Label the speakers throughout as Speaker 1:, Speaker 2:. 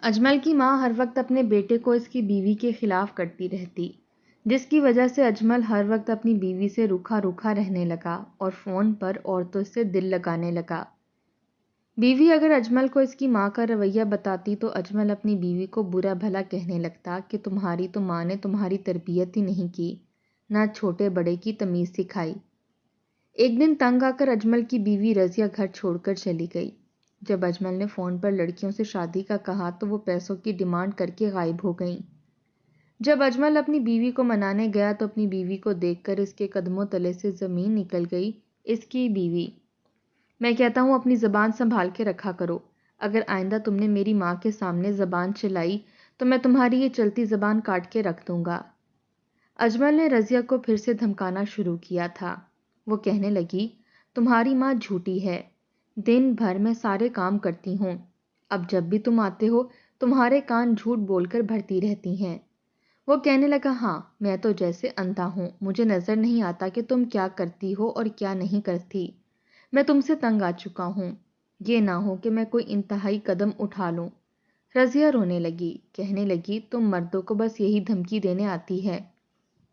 Speaker 1: اجمل کی ماں ہر وقت اپنے بیٹے کو اس کی بیوی کے خلاف کرتی رہتی، جس کی وجہ سے اجمل ہر وقت اپنی بیوی سے روکھا روکھا رہنے لگا اور فون پر عورتوں سے دل لگانے لگا۔ بیوی اگر اجمل کو اس کی ماں کا رویہ بتاتی تو اجمل اپنی بیوی کو برا بھلا کہنے لگتا کہ تمہاری تو ماں نے تمہاری تربیت ہی نہیں کی، نہ چھوٹے بڑے کی تمیز سکھائی۔ ایک دن تنگ آ کر اجمل کی بیوی رضیہ گھر چھوڑ کر چلی گئی۔ جب اجمل نے فون پر لڑکیوں سے شادی کا کہا تو وہ پیسوں کی ڈیمانڈ کر کے غائب ہو گئیں۔ جب اجمل اپنی بیوی کو منانے گیا تو اپنی بیوی کو دیکھ کر اس کے قدموں تلے سے زمین نکل گئی۔ اس کی بیوی: میں کہتا ہوں اپنی زبان سنبھال کے رکھا کرو، اگر آئندہ تم نے میری ماں کے سامنے زبان چلائی تو میں تمہاری یہ چلتی زبان کاٹ کے رکھ دوں گا۔ اجمل نے رضیہ کو پھر سے دھمکانا شروع کیا تھا۔ وہ کہنے لگی، تمہاری ماں جھوٹی ہے، دن بھر میں سارے کام کرتی ہوں، اب جب بھی تم آتے ہو تمہارے کان جھوٹ بول کر بھرتی رہتی ہیں۔ وہ کہنے لگا، ہاں میں تو جیسے اندھا ہوں، مجھے نظر نہیں آتا کہ تم کیا کرتی ہو اور کیا نہیں کرتی۔ میں تم سے تنگ آ چکا ہوں، یہ نہ ہو کہ میں کوئی انتہائی قدم اٹھا لوں۔ رضیہ رونے لگی، کہنے لگی، تم مردوں کو بس یہی دھمکی دینے آتی ہے۔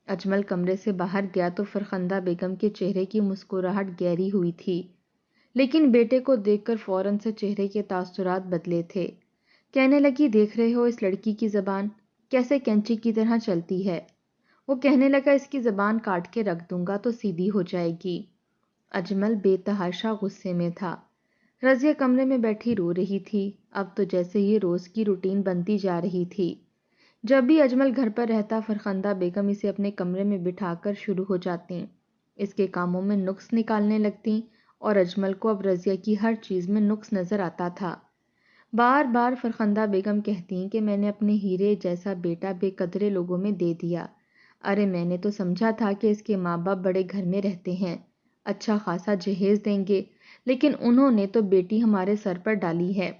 Speaker 1: اجمل کمرے سے باہر گیا تو فرخندہ بیگم کے چہرے کی مسکراہٹ گہری ہوئی تھی، لیکن بیٹے کو دیکھ کر فوراً سے چہرے کے تاثرات بدلے تھے۔ کہنے لگی، دیکھ رہے ہو اس لڑکی کی زبان کیسے کینچی کی طرح چلتی ہے۔ وہ کہنے لگا، اس کی زبان کاٹ کے رکھ دوں گا تو سیدھی ہو جائے گی۔ اجمل بے تحاشا غصے میں تھا۔ رضیہ کمرے میں بیٹھی رو رہی تھی، اب تو جیسے یہ روز کی روٹین بنتی جا رہی تھی۔ جب بھی اجمل گھر پر رہتا فرخندہ بیگم اسے اپنے کمرے میں بٹھا کر شروع ہو جاتی، اس کے کاموں میں نقص نکالنے لگتی اور اجمل کو اب رضیہ کی ہر چیز میں نقص نظر آتا تھا۔ بار بار فرخندہ بیگم کہتی کہ میں نے اپنے ہیرے جیسا بیٹا بے قدرے لوگوں میں دے دیا۔ ارے میں نے تو سمجھا تھا کہ اس کے ماں باپ بڑے گھر میں رہتے ہیں، اچھا خاصا جہیز دیں گے، لیکن انہوں نے تو بیٹی ہمارے سر پر ڈالی ہے۔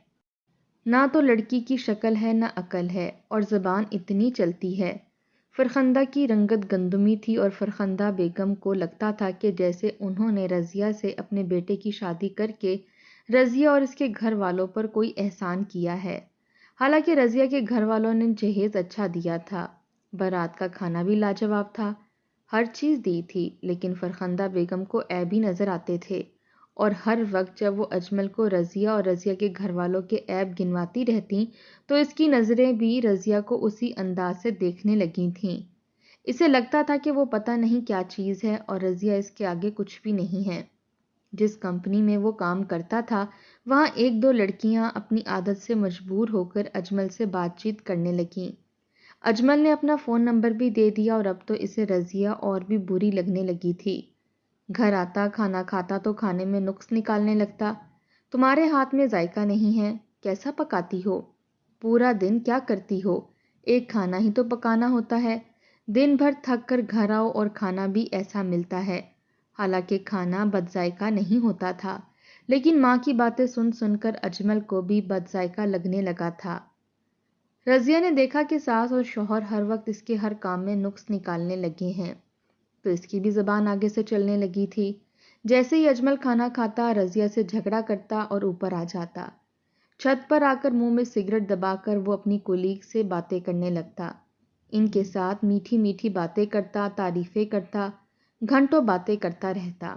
Speaker 1: نہ تو لڑکی کی شکل ہے نہ عقل ہے، اور زبان اتنی چلتی ہے۔ فرخندہ کی رنگت گندمی تھی اور فرخندہ بیگم کو لگتا تھا کہ جیسے انہوں نے رضیہ سے اپنے بیٹے کی شادی کر کے رضیہ اور اس کے گھر والوں پر کوئی احسان کیا ہے۔ حالانکہ رضیہ کے گھر والوں نے جہیز اچھا دیا تھا، بارات کا کھانا بھی لاجواب تھا، ہر چیز دی تھی، لیکن فرخندہ بیگم کو عیب ہی نظر آتے تھے، اور ہر وقت جب وہ اجمل کو رضیہ اور رضیہ کے گھر والوں کے عیب گنواتی رہتی تو اس کی نظریں بھی رضیہ کو اسی انداز سے دیکھنے لگی تھیں۔ اسے لگتا تھا کہ وہ پتہ نہیں کیا چیز ہے اور رضیہ اس کے آگے کچھ بھی نہیں ہے۔ جس کمپنی میں وہ کام کرتا تھا وہاں ایک دو لڑکیاں اپنی عادت سے مجبور ہو کر اجمل سے بات چیت کرنے لگیں۔ اجمل نے اپنا فون نمبر بھی دے دیا اور اب تو اسے رضیہ اور بھی بری لگنے لگی تھی۔ گھر آتا، کھانا کھاتا تو کھانے میں نقص نکالنے لگتا۔ تمہارے ہاتھ میں ذائقہ نہیں ہے، کیسا پکاتی ہو؟ پورا دن کیا کرتی ہو؟ ایک کھانا ہی تو پکانا ہوتا ہے۔ دن بھر تھک کر گھر آؤ اور کھانا بھی ایسا ملتا ہے۔ حالانکہ کھانا بد ذائقہ نہیں ہوتا تھا، لیکن ماں کی باتیں سن سن کر اجمل کو بھی بد ذائقہ لگنے لگا تھا۔ رضیہ نے دیکھا کہ ساس اور شوہر ہر وقت اس کے ہر کام میں نقص نکالنے لگے ہیں، تو اس کی بھی زبان آگے سے چلنے لگی تھی۔ جیسے ہی اجمل کھانا کھاتا رضیہ سے جھگڑا کرتا اور اوپر آ جاتا۔ چھت پر آ کر منہ میں سگریٹ دبا کر وہ اپنی کولیگ سے باتیں کرنے لگتا، ان کے ساتھ میٹھی میٹھی باتیں کرتا، تعریفیں کرتا، گھنٹوں باتیں کرتا رہتا۔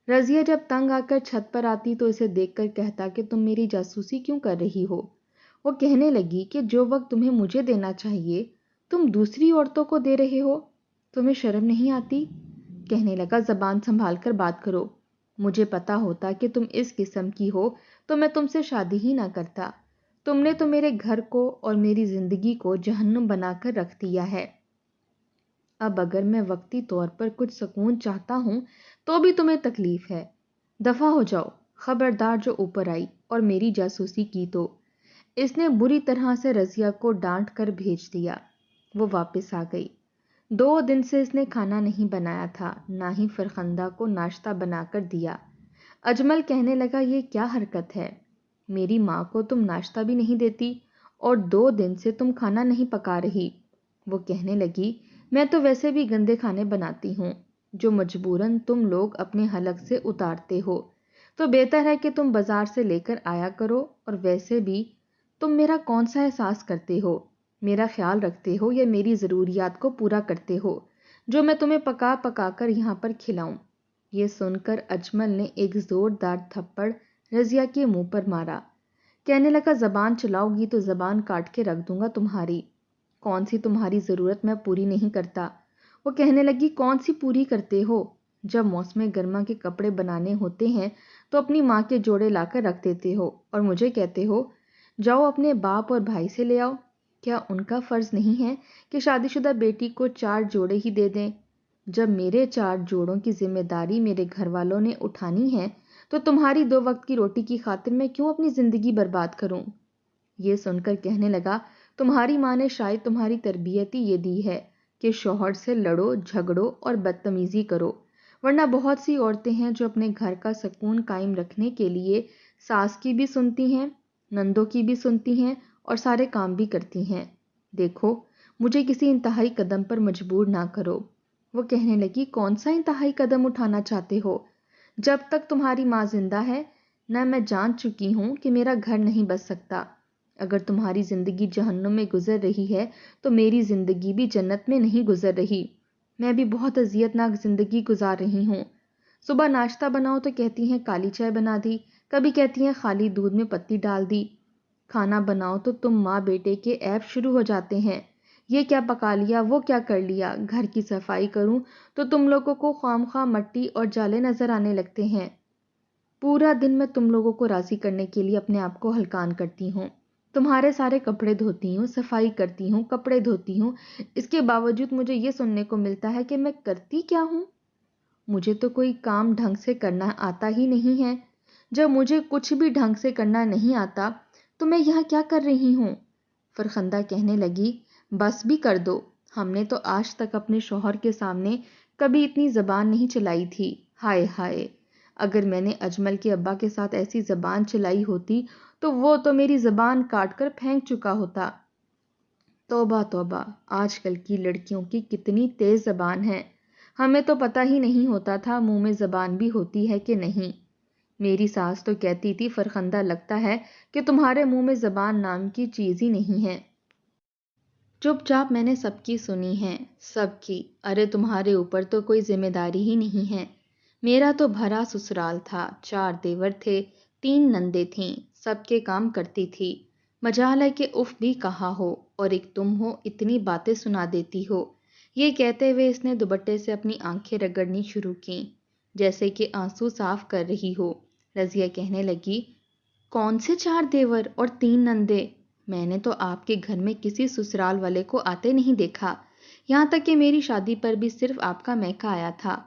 Speaker 1: رضیہ جب تنگ آ کر چھت پر آتی تو اسے دیکھ کر کہتا کہ تم میری جاسوسی کیوں کر رہی ہو؟ وہ کہنے لگی کہ جو وقت تمہیں مجھے دینا چاہیے تم دوسری عورتوں کو دے رہے ہو، تمہیں شرم نہیں آتی؟ کہنے لگا، زبان سنبھال کر بات کرو، مجھے پتا ہوتا کہ تم اس قسم کی ہو تو میں تم سے شادی ہی نہ کرتا۔ تم نے تو میرے گھر کو اور میری زندگی کو جہنم بنا کر رکھ دیا ہے۔ اب اگر میں وقتی طور پر کچھ سکون چاہتا ہوں تو بھی تمہیں تکلیف ہے۔ دفع ہو جاؤ، خبردار جو اوپر آئی اور میری جاسوسی کی تو۔ اس نے بری طرح سے رضیہ کو ڈانٹ کر بھیج دیا۔ وہ واپس آ گئی۔ 2 دن سے اس نے کھانا نہیں بنایا تھا، نہ ہی فرخندہ کو ناشتہ بنا کر دیا۔ اجمل کہنے لگا، یہ کیا حرکت ہے؟ میری ماں کو تم ناشتہ بھی نہیں دیتی اور 2 دن سے تم کھانا نہیں پکا رہی۔ وہ کہنے لگی، میں تو ویسے بھی گندے کھانے بناتی ہوں جو مجبوراً تم لوگ اپنے حلق سے اتارتے ہو، تو بہتر ہے کہ تم بازار سے لے کر آیا کرو، اور ویسے بھی تم میرا کون سا احساس کرتے ہو، میرا خیال رکھتے ہو یا میری ضروریات کو پورا کرتے ہو جو میں تمہیں پکا پکا کر یہاں پر کھلاؤں؟ یہ سن کر اجمل نے ایک زوردار تھپڑ رضیہ کے منہ پر مارا۔ کہنے لگا زبان چلاؤ گی تو زبان کاٹ کے رکھ دوں گا تمہاری۔ کون سی تمہاری ضرورت میں پوری نہیں کرتا؟ وہ کہنے لگی کون سی پوری کرتے ہو؟ جب موسم گرما کے کپڑے بنانے ہوتے ہیں تو اپنی ماں کے جوڑے لا کر رکھ دیتے ہو اور مجھے کہتے ہو جاؤ اپنے باپ اور بھائی سے لے آؤ۔ کیا ان کا فرض نہیں ہے کہ شادی شدہ بیٹی کو 4 جوڑے ہی دے دیں؟ جب میرے 4 جوڑوں کی ذمہ داری میرے گھر والوں نے اٹھانی ہے تو تمہاری 2 وقت کی روٹی کی خاطر میں کیوں اپنی زندگی برباد کروں؟ یہ سن کر کہنے لگا تمہاری ماں نے شاید تمہاری تربیت ہی یہ دی ہے کہ شوہر سے لڑو جھگڑو اور بدتمیزی کرو، ورنہ بہت سی عورتیں ہیں جو اپنے گھر کا سکون قائم رکھنے کے لیے ساس کی بھی سنتی ہیں، نندوں کی بھی سنتی ہیں اور سارے کام بھی کرتی ہیں۔ دیکھو مجھے کسی انتہائی قدم پر مجبور نہ کرو۔ وہ کہنے لگی کون سا انتہائی قدم اٹھانا چاہتے ہو؟ جب تک تمہاری ماں زندہ ہے نہ میں جان چکی ہوں کہ میرا گھر نہیں بس سکتا۔ اگر تمہاری زندگی جہنم میں گزر رہی ہے تو میری زندگی بھی جنت میں نہیں گزر رہی۔ میں بھی بہت اذیت ناک زندگی گزار رہی ہوں۔ صبح ناشتہ بناؤ تو کہتی ہیں کالی چائے بنا دی، کبھی کہتی ہیں خالی دودھ میں پتی ڈال دی۔ کھانا بناؤ تو تم ماں بیٹے کے عیب شروع ہو جاتے ہیں، یہ کیا پکا لیا وہ کیا کر لیا۔ گھر کی صفائی کروں تو تم لوگوں کو خواہ مٹی اور جالے نظر آنے لگتے ہیں۔ پورا دن میں تم لوگوں کو راضی کرنے کے لیے اپنے آپ کو ہلکان کرتی ہوں، تمہارے سارے کپڑے دھوتی ہوں، صفائی کرتی ہوں، کپڑے دھوتی ہوں، اس کے باوجود مجھے یہ سننے کو ملتا ہے کہ میں کرتی کیا ہوں؟ مجھے تو کوئی کام ڈھنگ سے کرنا آتا ہی نہیں ہے۔ جب مجھے کچھ بھی ڈھنگ سے کرنا نہیں آتا تو میں یہاں کیا کر رہی ہوں؟ فرخندہ کہنے لگی بس بھی کر دو، ہم نے تو آج تک اپنے شوہر کے سامنے کبھی اتنی زبان نہیں چلائی تھی۔ ہائے ہائے، اگر میں نے اجمل کے ابا کے ساتھ ایسی زبان چلائی ہوتی تو وہ تو میری زبان کاٹ کر پھینک چکا ہوتا۔ توبہ توبہ، آج کل کی لڑکیوں کی کتنی تیز زبان ہے، ہمیں تو پتہ ہی نہیں ہوتا تھا منہ میں زبان بھی ہوتی ہے کہ نہیں۔ میری ساس تو کہتی تھی فرخندہ لگتا ہے کہ تمہارے منہ میں زبان نام کی چیز ہی نہیں ہے۔ چپ چاپ میں نے سب کی سنی ہے، سب کی۔ ارے تمہارے اوپر تو کوئی ذمہ داری ہی نہیں ہے۔ میرا تو بھرا سسرال تھا، 4 دیور تھے، 3 نندیں تھیں، سب کے کام کرتی تھی، مجال ہے کہ اف بھی کہا ہو، اور ایک تم ہو اتنی باتیں سنا دیتی ہو۔ یہ کہتے ہوئے اس نے دوپٹے سے اپنی آنکھیں رگڑنی شروع کیں جیسے کہ آنسو صاف کر رہی ہو۔ رضیہ کہنے لگی کون سے 4 دیور اور 3 نندے؟ میں نے تو آپ کے گھر میں کسی سسرال والے کو آتے نہیں دیکھا، یہاں تک کہ میری شادی پر بھی صرف آپ کا میکا آیا تھا،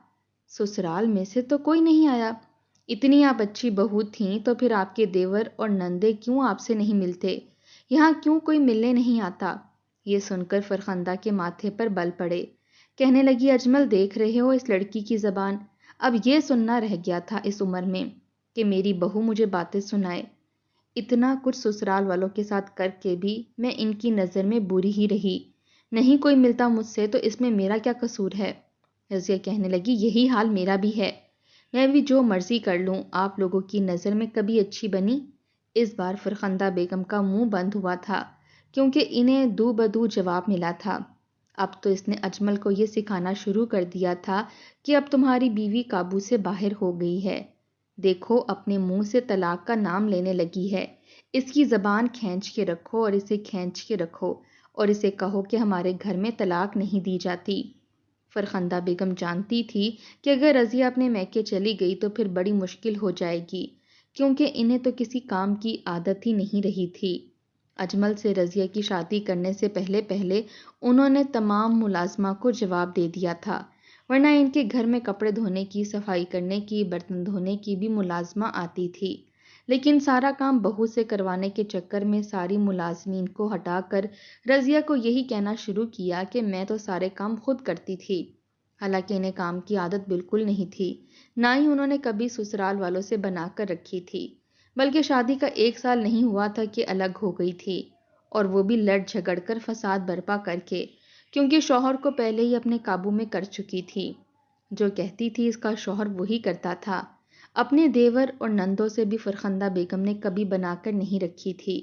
Speaker 1: سسرال میں سے تو کوئی نہیں آیا۔ اتنی آپ اچھی بہو تھیں تو پھر آپ کے دیور اور نندے کیوں آپ سے نہیں ملتے؟ یہاں کیوں کوئی ملنے نہیں آتا؟ یہ سن کر فرخندہ کے ماتھے پر بل پڑے۔ کہنے لگی اجمل دیکھ رہے ہو اس لڑکی کی زبان، اب یہ سننا رہ گیا تھا اس عمر میں کہ میری بہو مجھے باتیں سنائے۔ اتنا کچھ سسرال والوں کے ساتھ کر کے بھی میں ان کی نظر میں بری ہی رہی، نہیں کوئی ملتا مجھ سے تو اس میں میرا کیا قصور ہے؟ رضیہ کہنے لگی یہی حال میرا بھی ہے، میں بھی جو مرضی کر لوں، آپ لوگوں کی نظر میں کبھی اچھی بنی؟ اس بار فرخندہ بیگم کا منہ بند ہوا تھا کیونکہ انہیں دو بدو جواب ملا تھا۔ اب تو اس نے اجمل کو یہ سکھانا شروع کر دیا تھا کہ اب تمہاری بیوی قابو سے باہر ہو گئی ہے، دیکھو اپنے منہ سے طلاق کا نام لینے لگی ہے، اس کی زبان کھینچ کے رکھو اور اسے کھینچ کے رکھو اور اسے کہو کہ ہمارے گھر میں طلاق نہیں دی جاتی۔ فرخندہ بیگم جانتی تھی کہ اگر رضیہ اپنے میکے چلی گئی تو پھر بڑی مشکل ہو جائے گی، کیونکہ انہیں تو کسی کام کی عادت ہی نہیں رہی تھی۔ اجمل سے رضیہ کی شادی کرنے سے پہلے پہلے انہوں نے تمام ملازمہ کو جواب دے دیا تھا، ورنہ ان کے گھر میں کپڑے دھونے کی، صفائی کرنے کی، برتن دھونے کی بھی ملازمہ آتی تھی، لیکن سارا کام بہو سے کروانے کے چکر میں ساری ملازمین کو ہٹا کر رضیہ کو یہی کہنا شروع کیا کہ میں تو سارے کام خود کرتی تھی، حالانکہ انہیں کام کی عادت بالکل نہیں تھی، نہ ہی انہوں نے کبھی سسرال والوں سے بنا کر رکھی تھی، بلکہ شادی کا 1 سال نہیں ہوا تھا کہ الگ ہو گئی تھی، اور وہ بھی لڑ جھگڑ کر، فساد برپا کر کے، کیونکہ شوہر کو پہلے ہی اپنے قابو میں کر چکی تھی۔ جو کہتی تھی اس کا شوہر وہی کرتا تھا۔ اپنے دیور اور نندوں سے بھی فرخندہ بیگم نے کبھی بنا کر نہیں رکھی تھی،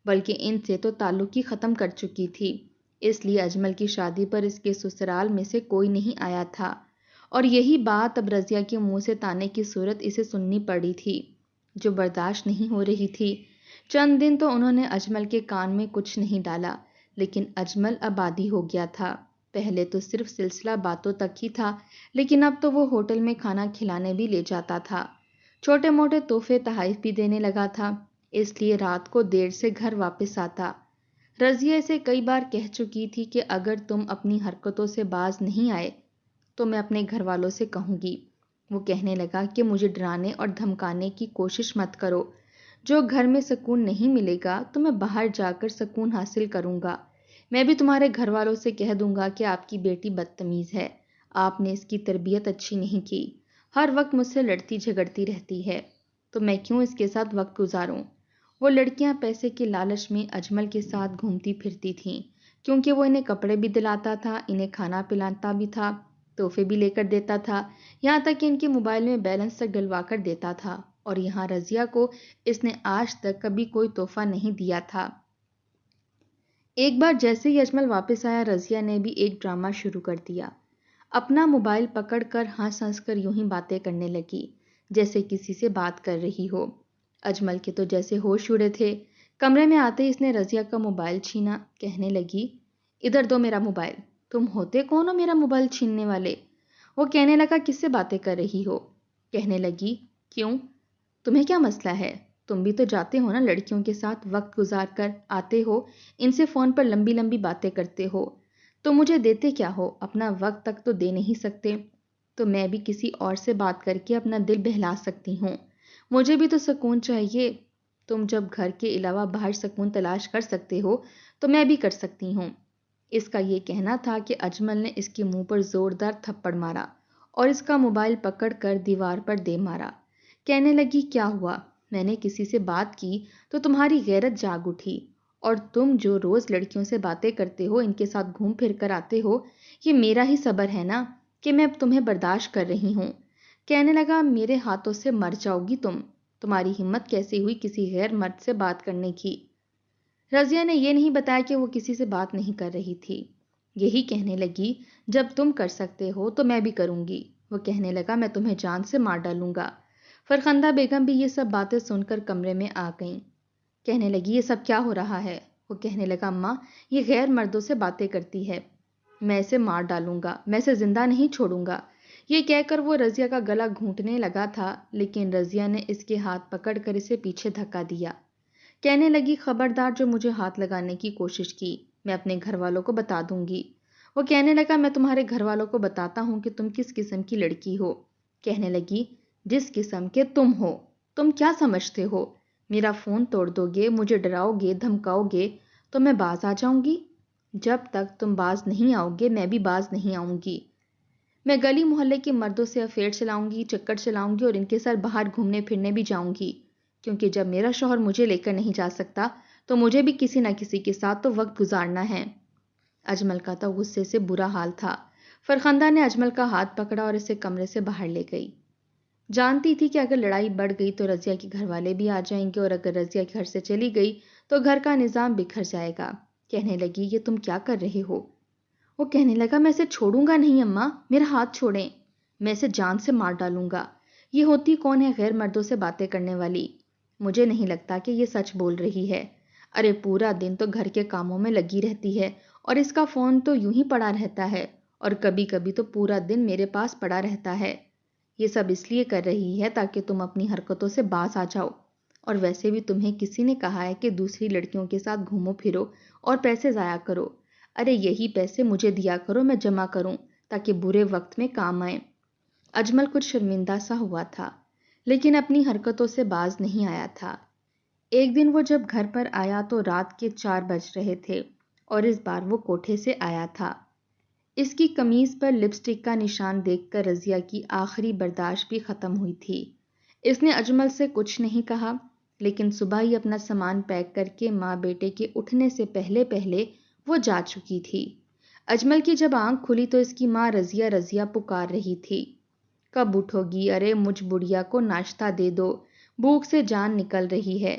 Speaker 1: بلکہ ان سے تو تعلق ہی ختم کر چکی تھی۔ اس لیے اجمل کی شادی پر اس کے سسرال میں سے کوئی نہیں آیا تھا، اور یہی بات اب رضیہ کے منہ سے طعنے کی صورت اسے سننی پڑی تھی، جو برداشت نہیں ہو رہی تھی۔ چند دن تو انہوں نے اجمل کے کان میں کچھ نہیں ڈالا، لیکن اجمل اب عادی ہو گیا تھا۔ پہلے تو صرف سلسلہ باتوں تک ہی تھا، لیکن اب تو وہ ہوٹل میں کھانا کھلانے بھی لے جاتا تھا، چھوٹے موٹے تحفے تحائف بھی دینے لگا تھا، اس لیے رات کو دیر سے گھر واپس آتا۔ رضیہ اسے کئی بار کہہ چکی تھی کہ اگر تم اپنی حرکتوں سے باز نہیں آئے تو میں اپنے گھر والوں سے کہوں گی۔ وہ کہنے لگا کہ مجھے ڈرانے اور دھمکانے کی کوشش مت کرو، جو گھر میں سکون نہیں ملے گا تو میں باہر جا کر سکون حاصل کروں گا۔ میں بھی تمہارے گھر والوں سے کہہ دوں گا کہ آپ کی بیٹی بدتمیز ہے، آپ نے اس کی تربیت اچھی نہیں کی، ہر وقت مجھ سے لڑتی جھگڑتی رہتی ہے، تو میں کیوں اس کے ساتھ وقت گزاروں۔ وہ لڑکیاں پیسے کے لالچ میں اجمل کے ساتھ گھومتی پھرتی تھیں، کیونکہ وہ انہیں کپڑے بھی دلاتا تھا، انہیں کھانا پلاتا بھی تھا، تحفے بھی لے کر دیتا تھا، یہاں تک کہ ان کے موبائل میں بیلنس تک ڈلوا کر دیتا تھا، اور یہاں رضیہ کو اس نے آج تک کبھی کوئی تحفہ نہیں دیا تھا۔ ایک بار جیسے ہی اجمل واپس آیا، رضیہ نے بھی ایک ڈرامہ شروع کر دیا۔ اپنا موبائل پکڑ کر ہنس ہنس کر یوں ہی باتیں کرنے لگی جیسے کسی سے بات کر رہی ہو۔ اجمل کے تو جیسے ہوش اڑے تھے۔ کمرے میں آتے ہی اس نے رضیہ کا موبائل چھینا، کہنے لگی، ادھر دو میرا موبائل، تم ہوتے کون ہو میرا موبائل چھیننے والے؟ وہ کہنے لگا، کس سے باتیں کر رہی ہو؟ کہنے لگی، کیوں، تمہیں کیا مسئلہ ہے؟ تم بھی تو جاتے ہو نا لڑکیوں کے ساتھ وقت گزار کر آتے ہو، ان سے فون پر لمبی لمبی باتیں کرتے ہو، تو مجھے دیتے کیا ہو؟ اپنا وقت تک تو دے نہیں سکتے؟ تو میں بھی کسی اور سے بات کر کے اپنا دل بہلا سکتی ہوں، مجھے بھی تو سکون چاہیے۔ تم جب گھر کے علاوہ باہر سکون تلاش کر سکتے ہو تو میں بھی کر سکتی ہوں۔ اس کا یہ کہنا تھا کہ اجمل نے اس کے منہ پر زوردار تھپڑ مارا اور اس کا موبائل پکڑ کر دیوار پر دے مارا۔ کہنے لگی، کیا ہوا؟ میں نے کسی سے بات کی تو تمہاری غیرت جاگ اٹھی، اور تم جو روز لڑکیوں سے باتیں کرتے ہو، ان کے ساتھ گھوم پھر کر آتے ہو، یہ میرا ہی صبر ہے نا کہ میں اب تمہیں برداشت کر رہی ہوں۔ کہنے لگا، میرے ہاتھوں سے مر جاؤ گی تم، تمہاری ہمت کیسے ہوئی کسی غیر مرد سے بات کرنے کی؟ رضیہ نے یہ نہیں بتایا کہ وہ کسی سے بات نہیں کر رہی تھی، یہی کہنے لگی، جب تم کر سکتے ہو تو میں بھی کروں گی۔ وہ کہنے لگا، میں تمہیں جان سے مار ڈالوں گا۔ فرخندہ بیگم بھی یہ سب باتیں سن کر کمرے میں آ گئیں۔ کہنے لگی، یہ سب کیا ہو رہا ہے؟ وہ کہنے لگا، اماں، یہ غیر مردوں سے باتیں کرتی ہے، میں اسے مار ڈالوں گا، میں اسے زندہ نہیں چھوڑوں گا۔ یہ کہہ کر وہ رضیہ کا گلا گھونٹنے لگا تھا، لیکن رضیہ نے اس کے ہاتھ پکڑ کر اسے پیچھے دھکا دیا۔ کہنے لگی، خبردار جو مجھے ہاتھ لگانے کی کوشش کی، میں اپنے گھر والوں کو بتا دوں گی۔ وہ کہنے لگا، میں تمہارے گھر والوں کو بتاتا ہوں کہ تم کس قسم کی لڑکی ہو۔ کہنے لگی، جس قسم کے تم ہو، تم کیا سمجھتے ہو؟ میرا فون توڑ دو گے، مجھے ڈراؤ گے، دھمکاؤ گے تو میں باز آ جاؤں گی؟ جب تک تم باز نہیں آؤ گے میں بھی باز نہیں آؤں گی۔ میں گلی محلے کے مردوں سے افیئر چلاؤں گی، چکر چلاؤں گی، اور ان کے ساتھ باہر گھومنے پھرنے بھی جاؤں گی، کیونکہ جب میرا شوہر مجھے لے کر نہیں جا سکتا تو مجھے بھی کسی نہ کسی کے ساتھ تو وقت گزارنا ہے۔ اجمل کا تو غصے سے برا حال تھا۔ فرخندہ نے اجمل کا ہاتھ پکڑا اور اسے کمرے سے باہر لے گئی۔ جانتی تھی کہ اگر لڑائی بڑھ گئی تو رضیہ کے گھر والے بھی آ جائیں گے، اور اگر رضیہ گھر سے چلی گئی تو گھر کا نظام بکھر جائے گا۔ کہنے لگی، یہ تم کیا کر رہے ہو؟ وہ کہنے لگا، میں اسے چھوڑوں گا نہیں اماں، میرا ہاتھ چھوڑیں، میں اسے جان سے مار ڈالوں گا۔ یہ ہوتی کون ہے غیر مردوں سے باتیں کرنے والی؟ مجھے نہیں لگتا کہ یہ سچ بول رہی ہے۔ ارے پورا دن تو گھر کے کاموں میں لگی رہتی ہے، اور اس کا فون تو یوں ہی پڑا رہتا ہے، اور کبھی کبھی تو پورا دن میرے پاس پڑا رہتا ہے۔ یہ سب اس لیے کر رہی ہے تاکہ تم اپنی حرکتوں سے باز آ جاؤ، اور ویسے بھی تمہیں کسی نے کہا ہے کہ دوسری لڑکیوں کے ساتھ گھومو پھرو اور پیسے ضائع کرو؟ ارے یہی پیسے مجھے دیا کرو، میں جمع کروں تاکہ برے وقت میں کام آئیں۔ اجمل کچھ شرمندہ سا ہوا تھا، لیکن اپنی حرکتوں سے باز نہیں آیا تھا۔ ایک دن وہ جب گھر پر آیا تو رات کے 4 بج رہے تھے، اور اس بار وہ کوٹھے سے آیا تھا۔ اس کی قمیض پر لپسٹک کا نشان دیکھ کر رضیہ کی آخری برداشت بھی ختم ہوئی تھی۔ اس نے اجمل سے کچھ نہیں کہا، لیکن صبح ہی اپنا سامان پیک کر کے ماں بیٹے کے اٹھنے سے پہلے پہلے وہ جا چکی تھی۔ اجمل کی جب آنکھ کھلی تو اس کی ماں رضیہ رضیہ پکار رہی تھی۔ کب اٹھو گی؟ ارے مجھ بڑھیا کو ناشتہ دے دو، بھوک سے جان نکل رہی ہے۔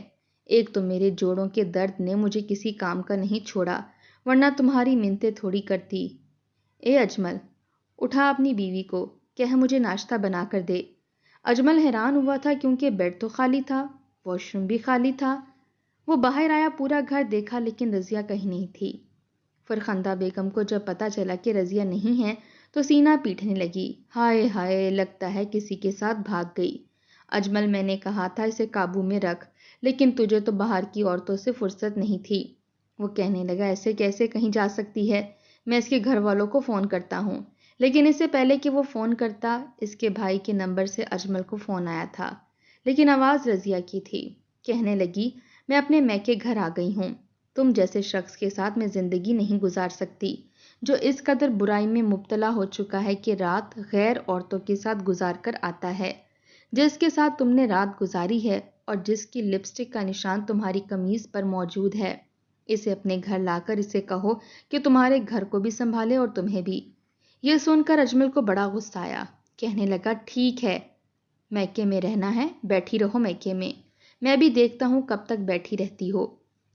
Speaker 1: ایک تو میرے جوڑوں کے درد نے مجھے کسی کام کا نہیں چھوڑا، ورنہ تمہاری منتیں تھوڑی کرتی۔ اے اجمل، اٹھا اپنی بیوی کو، کہہ مجھے ناشتہ بنا کر دے۔ اجمل حیران ہوا تھا کیونکہ بیڈ تو خالی تھا، واش روم بھی خالی تھا۔ وہ باہر آیا، پورا گھر دیکھا لیکن رضیہ کہیں نہیں تھی۔ فرخندہ بیگم کو جب پتا چلا کہ رضیہ نہیں ہے تو سینہ پیٹنے لگی۔ ہائے ہائے، لگتا ہے کسی کے ساتھ بھاگ گئی۔ اجمل، میں نے کہا تھا اسے قابو میں رکھ، لیکن تجھے تو باہر کی عورتوں سے فرصت نہیں تھی۔ وہ کہنے لگا، ایسے کیسے کہیں جا سکتی ہے؟ میں اس کے گھر والوں کو فون کرتا ہوں۔ لیکن اس سے پہلے کہ وہ فون کرتا، اس کے بھائی کے نمبر سے اجمل کو فون آیا تھا، لیکن آواز رضیہ کی تھی۔ کہنے لگی، میں اپنے میکے گھر آ گئی ہوں۔ تم جیسے شخص کے ساتھ میں زندگی نہیں گزار سکتی، جو اس قدر برائی میں مبتلا ہو چکا ہے کہ رات غیر عورتوں کے ساتھ گزار کر آتا ہے۔ جس کے ساتھ تم نے رات گزاری ہے اور جس کی لپسٹک کا نشان تمہاری قمیض پر موجود ہے، اسے اپنے گھر لا کر اسے کہو کہ تمہارے گھر کو بھی سنبھالے اور تمہیں بھی۔ یہ سن کر اجمل کو بڑا غصہ آیا۔ کہنے لگا، ٹھیک ہے، میکے میں رہنا ہے، بیٹھی رہو میکے میں بھی دیکھتا ہوں کب تک بیٹھی رہتی ہو۔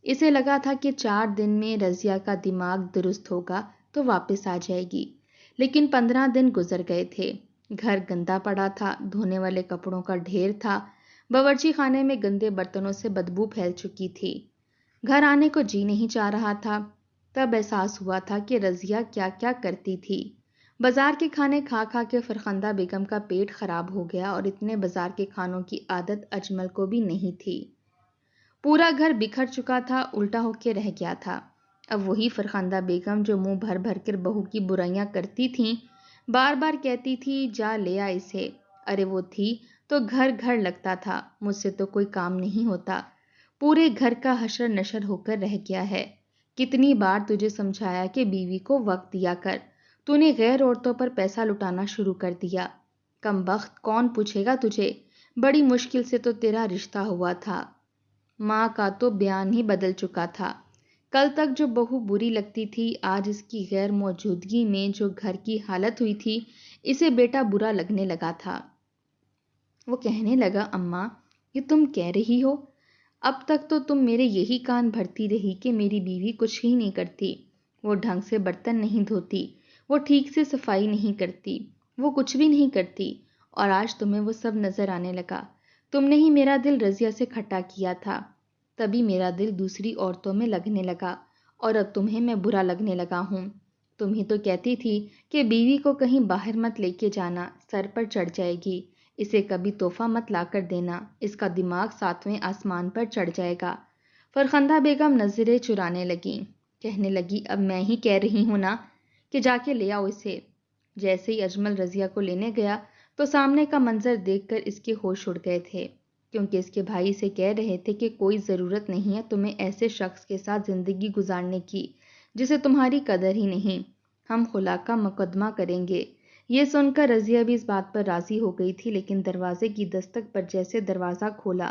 Speaker 1: اسے لگا تھا کہ 4 دن میں رضیہ کا دماغ درست ہوگا تو واپس آ جائے گی، لیکن 15 دن گزر گئے تھے۔ گھر گندا پڑا تھا، دھونے والے کپڑوں کا ڈھیر تھا، باورچی خانے میں گندے برتنوں سے بدبو پھیل چکی تھی۔ گھر آنے کو جی نہیں چاہ رہا تھا۔ تب احساس ہوا تھا کہ رضیہ کیا کیا کرتی تھی۔ بازار کے کھانے کھا کھا کے فرخندہ بیگم کا پیٹ خراب ہو گیا، اور اتنے بازار کے کھانوں کی عادت اجمل کو بھی نہیں تھی۔ پورا گھر بکھر چکا تھا، الٹا ہو کے رہ گیا تھا۔ اب وہی فرخندہ بیگم جو منہ بھر بھر کر بہو کی برائیاں کرتی تھیں، بار بار کہتی تھی، جا لے آ اسے۔ ارے وہ تھی تو گھر گھر لگتا تھا، مجھ سے تو کوئی کام نہیں ہوتا، پورے گھر کا حشر نشر ہو کر رہ گیا ہے۔ کتنی بار تجھے سمجھایا کہ بیوی کو وقت دیا کر، تو نے غیر عورتوں پر پیسہ لٹانا شروع کر دیا۔ کم بخت، کون پوچھے گا تجھے؟ بڑی مشکل سے تو تیرا رشتہ ہوا تھا۔ ماں کا تو بیان ہی بدل چکا تھا۔ کل تک جو بہو بری لگتی تھی، آج اس کی غیر موجودگی میں جو گھر کی حالت ہوئی تھی، اسے بیٹا برا لگنے لگا تھا۔ وہ کہنے لگا، اماں، یہ تم کہہ رہی ہو؟ اب تک تو تم میرے یہی کان بھرتی رہی کہ میری بیوی کچھ ہی نہیں کرتی، وہ ڈھنگ سے برتن نہیں دھوتی، وہ ٹھیک سے صفائی نہیں کرتی، وہ کچھ بھی نہیں کرتی، اور آج تمہیں وہ سب نظر آنے لگا۔ تم نے ہی میرا دل رضیہ سے کھٹا کیا تھا، تبھی میرا دل دوسری عورتوں میں لگنے لگا، اور اب تمہیں میں برا لگنے لگا ہوں۔ تم ہی تو کہتی تھی کہ بیوی کو کہیں باہر مت لے کے جانا، سر پر چڑھ جائے گی، اسے کبھی تحفہ مت لا کر دینا، اس کا دماغ 7ویں آسمان پر چڑھ جائے گا۔ فرخندہ بیگم نظریں چرانے لگیں، کہنے لگی، اب میں ہی کہہ رہی ہوں نا کہ جا کے لے آؤ اسے۔ جیسے ہی اجمل رضیہ کو لینے گیا تو سامنے کا منظر دیکھ کر اس کے ہوش اڑ گئے تھے، کیونکہ اس کے بھائی سے کہہ رہے تھے کہ کوئی ضرورت نہیں ہے تمہیں ایسے شخص کے ساتھ زندگی گزارنے کی جسے تمہاری قدر ہی نہیں، ہم خلا کا مقدمہ کریں گے۔ یہ سن کر رضیہ بھی اس بات پر راضی ہو گئی تھی، لیکن دروازے کی دستک پر جیسے دروازہ کھولا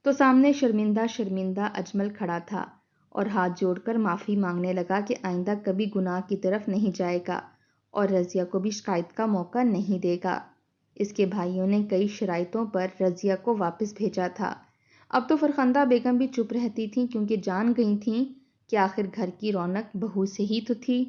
Speaker 1: تو سامنے شرمندہ شرمندہ اجمل کھڑا تھا، اور ہاتھ جوڑ کر معافی مانگنے لگا کہ آئندہ کبھی گناہ کی طرف نہیں جائے گا اور رضیہ کو بھی شکایت کا موقع نہیں دے گا۔ اس کے بھائیوں نے کئی شرائطوں پر رضیہ کو واپس بھیجا تھا۔ اب تو فرخندہ بیگم بھی چپ رہتی تھیں، کیونکہ جان گئی تھیں کہ آخر گھر کی رونق بہو سے ہی تو تھی۔